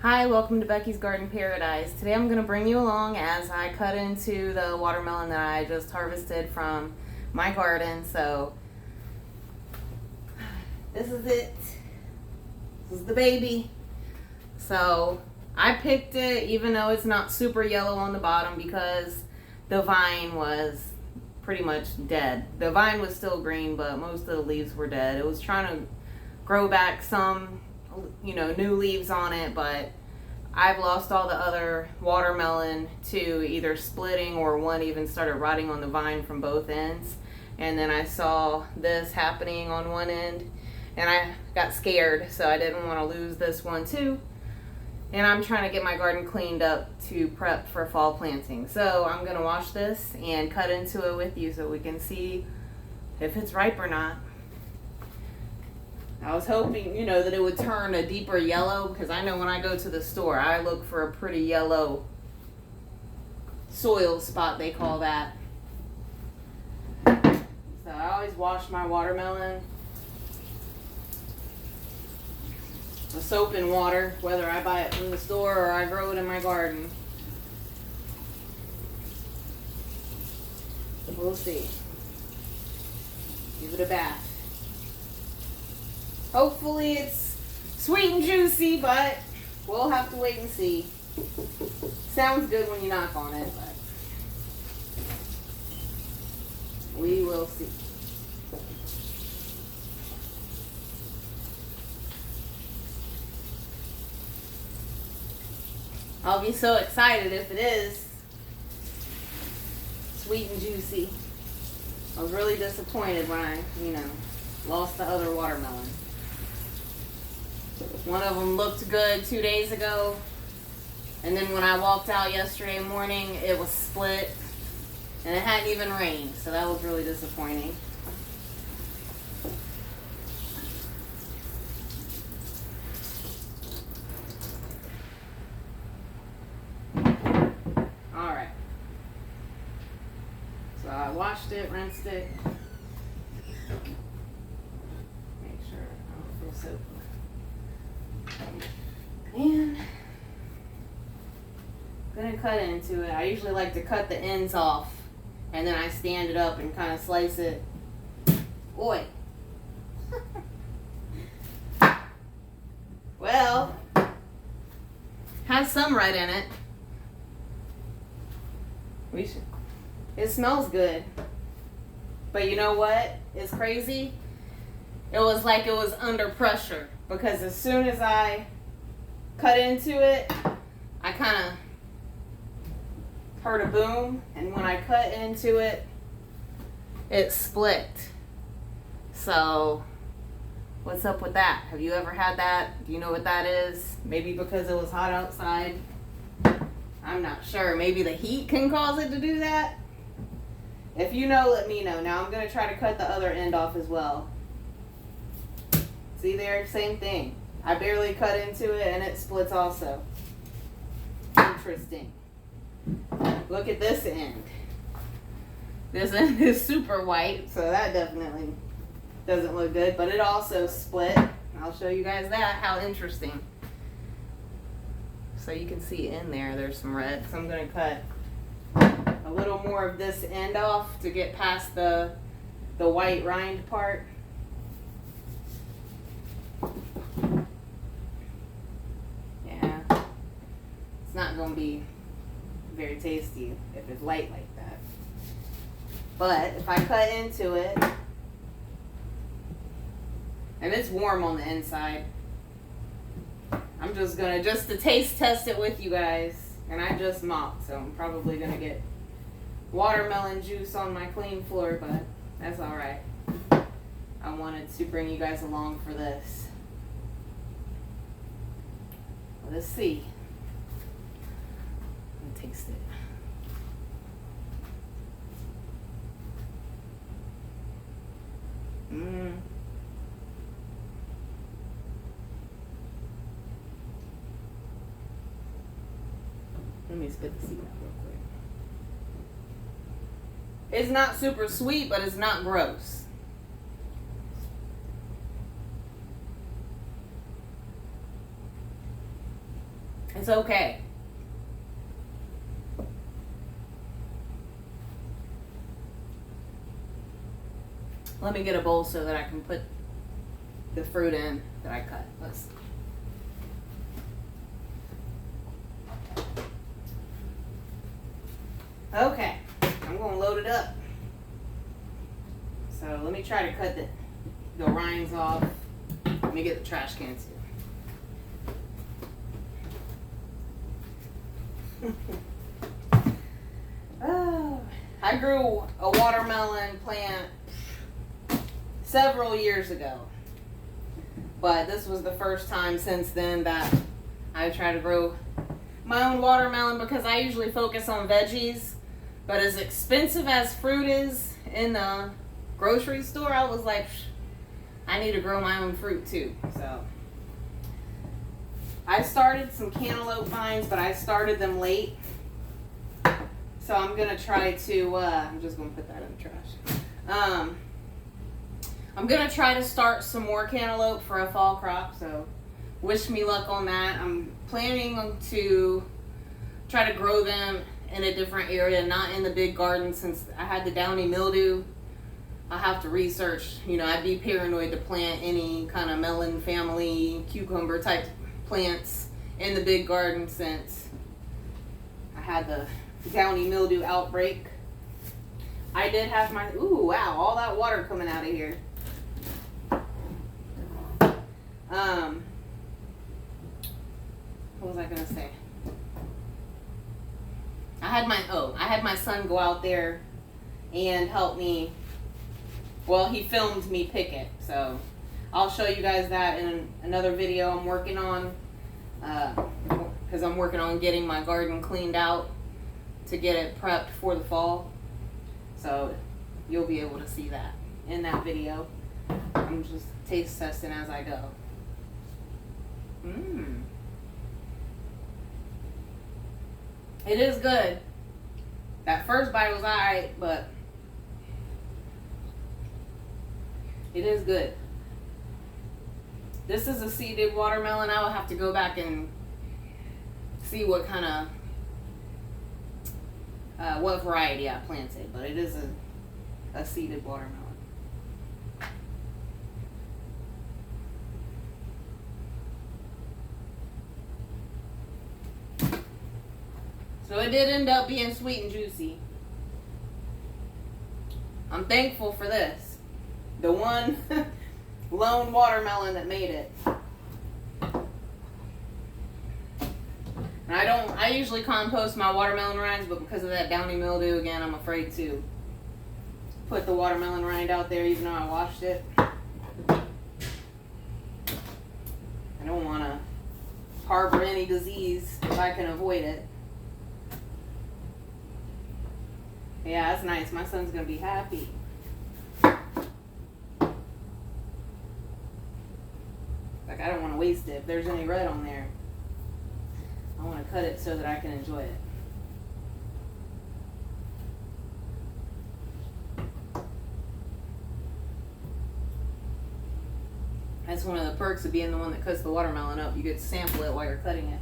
Hi, welcome to Becky's Garden Paradise. Today I'm going to bring you along as I cut into the watermelon that I just harvested from my garden. So this is it. This is the baby. So I picked it even though it's not super yellow on the bottom because the vine was pretty much dead. The vine was still green, but most of the leaves were dead. It was trying to grow back some, new leaves on it, but I've lost all the other watermelon to either splitting or one even started rotting on the vine from both ends. And then I saw this happening on one end and I got scared, so I didn't want to lose this one too. And I'm trying to get my garden cleaned up to prep for fall planting. So I'm going to wash this and cut into it with you so we can see if it's ripe or not. I was hoping, that it would turn a deeper yellow because I know when I go to the store, I look for a pretty yellow soil spot, they call that. So I always wash my watermelon with soap and water, whether I buy it from the store or I grow it in my garden. We'll see. Give it a bath. Hopefully it's sweet and juicy, but we'll have to wait and see. Sounds good when you knock on it, but we will see. I'll be so excited if it is sweet and juicy. I was really disappointed when I, lost the other watermelon. One of them looked good 2 days ago, and then when I walked out yesterday morning, it was split, and it hadn't even rained, so that was really disappointing. Alright. So I washed it, rinsed it. Make sure I don't feel soap. And I'm gonna cut into it. I usually like to cut the ends off and then I stand it up and kind of slice it. Boy. Well, has some red in it. It smells good. But you know what? It's crazy. It was like it was under pressure because as soon as I cut into it, I kind of heard a boom, and when I cut into it, it split. So, what's up with that? Have you ever had that? Do you know what that is? Maybe because it was hot outside. I'm not sure. Maybe the heat can cause it to do that. If you know, let me know. Now I'm going to try to cut the other end off as well. See there? Same thing. I barely cut into it and it splits also. Interesting. Look at this end. This end is super white, so that definitely doesn't look good, but it also split. I'll show you guys that. How interesting. So you can see in there's some red. So I'm going to cut a little more of this end off to get past the white rind part. Yeah, it's not going to be very tasty if it's light like that. But if I cut into it, and it's warm on the inside, I'm just going to taste test it with you guys. And I just mopped, so I'm probably going to get watermelon juice on my clean floor, but that's alright. I wanted to bring you guys along for this. Let's see. Let me taste it. Let me spit the seed out real quick. It's not super sweet, but it's not gross. It's okay. Let me get a bowl so that I can put the fruit in that I cut. Let's see. Okay, I'm going to load it up. So let me try to cut the rinds off. Let me get the trash can too. Oh, I grew a watermelon plant several years ago, but this was the first time since then that I try to grow my own watermelon, because I usually focus on veggies. But as expensive as fruit is in the grocery store, I was like, I need to grow my own fruit too. So I started some cantaloupe vines, but I started them late. So I'm going to try to, I'm just going to put that in the trash. I'm going to try to start some more cantaloupe for a fall crop. So wish me luck on that. I'm planning to try to grow them in a different area, not in the big garden, since I had the downy mildew. I have to research, I'd be paranoid to plant any kind of melon family, cucumber type plants in the big garden, since I had the downy mildew outbreak. I did have my, ooh, wow, all that water coming out of here. What was I gonna say? I had my son go out there and help me. Well, he filmed me pick it, so I'll show you guys that in another video I'm working on, because I'm working on getting my garden cleaned out to get it prepped for the fall. So you'll be able to see that in that video. I'm just taste testing as I go. It is good. That first bite was alright, but it is good. This is a seeded watermelon. I will have to go back and see what kind of, what variety I planted, but it is a seeded watermelon. So it did end up being sweet and juicy. I'm thankful for this. The one lone watermelon that made it. And I usually compost my watermelon rinds, but because of that downy mildew, again, I'm afraid to put the watermelon rind out there even though I washed it. I don't want to harbor any disease if I can avoid it. Yeah, that's nice. My son's going to be happy. Like, I don't want to waste it. If there's any red on there, I want to cut it so that I can enjoy it. That's one of the perks of being the one that cuts the watermelon up. You get to sample it while you're cutting it.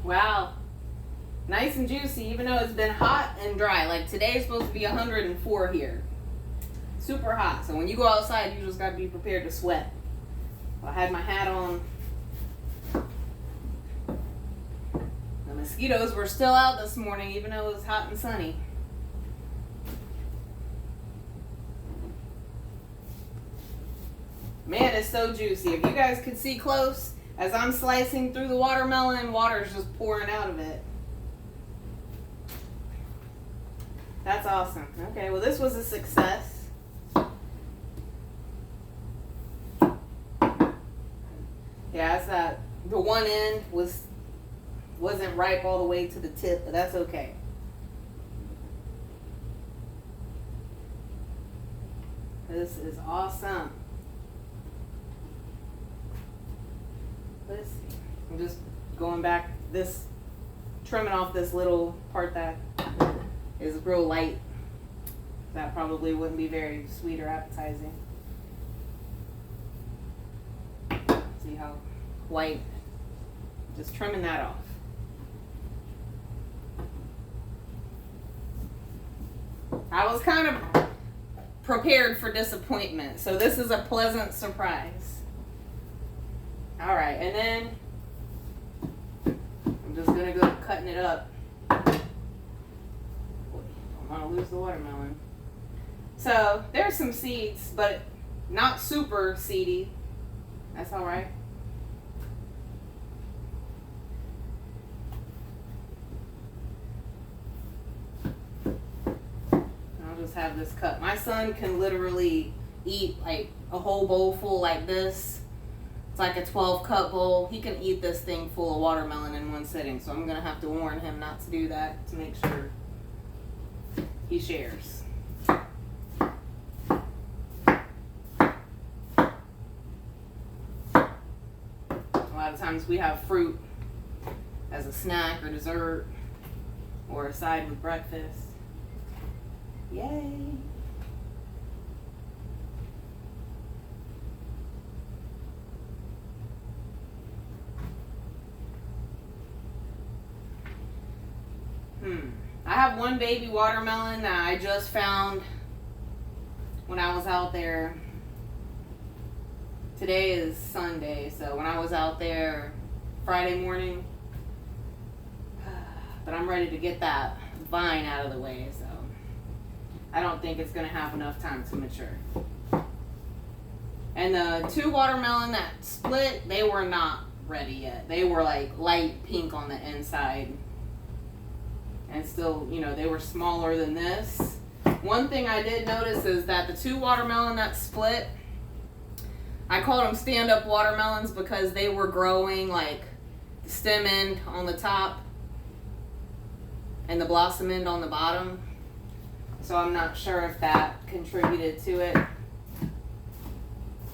Wow, nice and juicy, even though it's been hot and dry. Like today is supposed to be 104 here. Super hot. So when you go outside, you just got to be prepared to sweat. I had my hat on. The mosquitoes were still out this morning, even though it was hot and sunny. Man, it's so juicy. If you guys could see close, as I'm slicing through the watermelon, water's just pouring out of it. That's awesome. Okay, well this was a success. Yeah, it's that the one end wasn't ripe all the way to the tip, but that's okay. This is awesome. Let's see. I'm just going back trimming off this little part that is real light That probably wouldn't be very sweet or appetizing. See how white? Just trimming that off. I was kind of prepared for disappointment, so this is a pleasant surprise. All right, and then I'm just gonna go cutting it up. Don't want to lose the watermelon. So there's some seeds, but not super seedy. That's all right. I'll just have this cut. My son can literally eat like a whole bowl full like this. It's like a 12-cup bowl. He can eat this thing full of watermelon in one sitting. So I'm gonna have to warn him not to do that to make sure he shares. A lot of times we have fruit as a snack or dessert or a side with breakfast. Yay! I have one baby watermelon that I just found when I was out there. Today is Sunday, so when I was out there Friday morning, but I'm ready to get that vine out of the way, so I don't think it's going to have enough time to mature. And the two watermelon that split, they were not ready yet. They were like light pink on the inside. And still, you know, they were smaller than this. One thing I did notice is that the two watermelon that split, I called them stand-up watermelons because they were growing like the stem end on the top and the blossom end on the bottom. So I'm not sure if that contributed to it.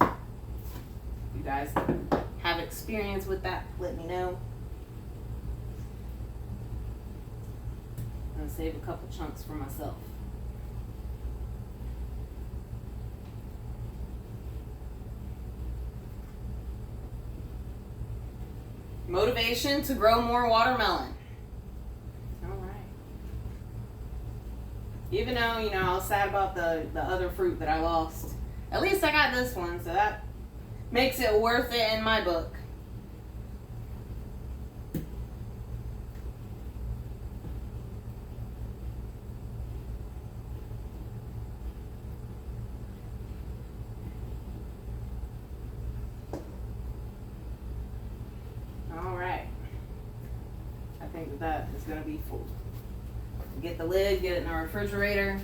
You guys have experience with that, let me know. I'm gonna save a couple chunks for myself. Motivation to grow more watermelon. All right. Even though, you know, I was sad about the other fruit that I lost, at least I got this one, so that makes it worth it in my book. I think that is going to be full. Get the lid, get it in our refrigerator.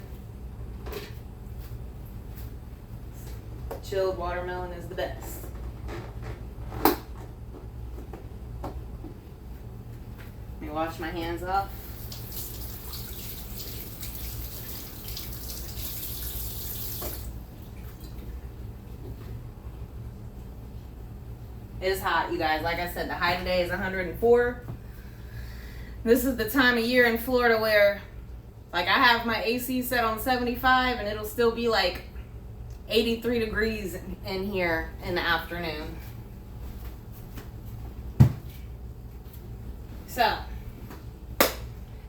Chilled watermelon is the best. Let me wash my hands off. It is hot, you guys. Like I said, the high today is 104. This is the time of year in Florida where, like, I have my AC set on 75 and it'll still be like 83 degrees in here in the afternoon. So,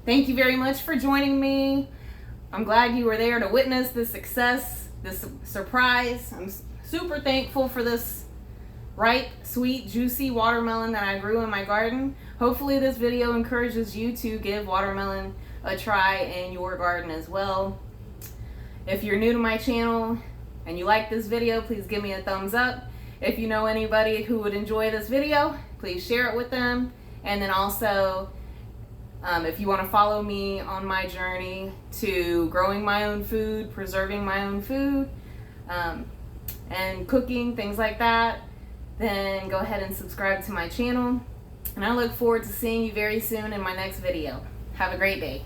thank you very much for joining me. I'm glad you were there to witness the success, this surprise. I'm super thankful for this ripe, sweet, juicy watermelon that I grew in my garden. Hopefully this video encourages you to give watermelon a try in your garden as well. If you're new to my channel and you like this video, please give me a thumbs up. If you know anybody who would enjoy this video, please share it with them. And then also, if you want to follow me on my journey to growing my own food, preserving my own food, and cooking, things like that, then go ahead and subscribe to my channel. And I look forward to seeing you very soon in my next video. Have a great day.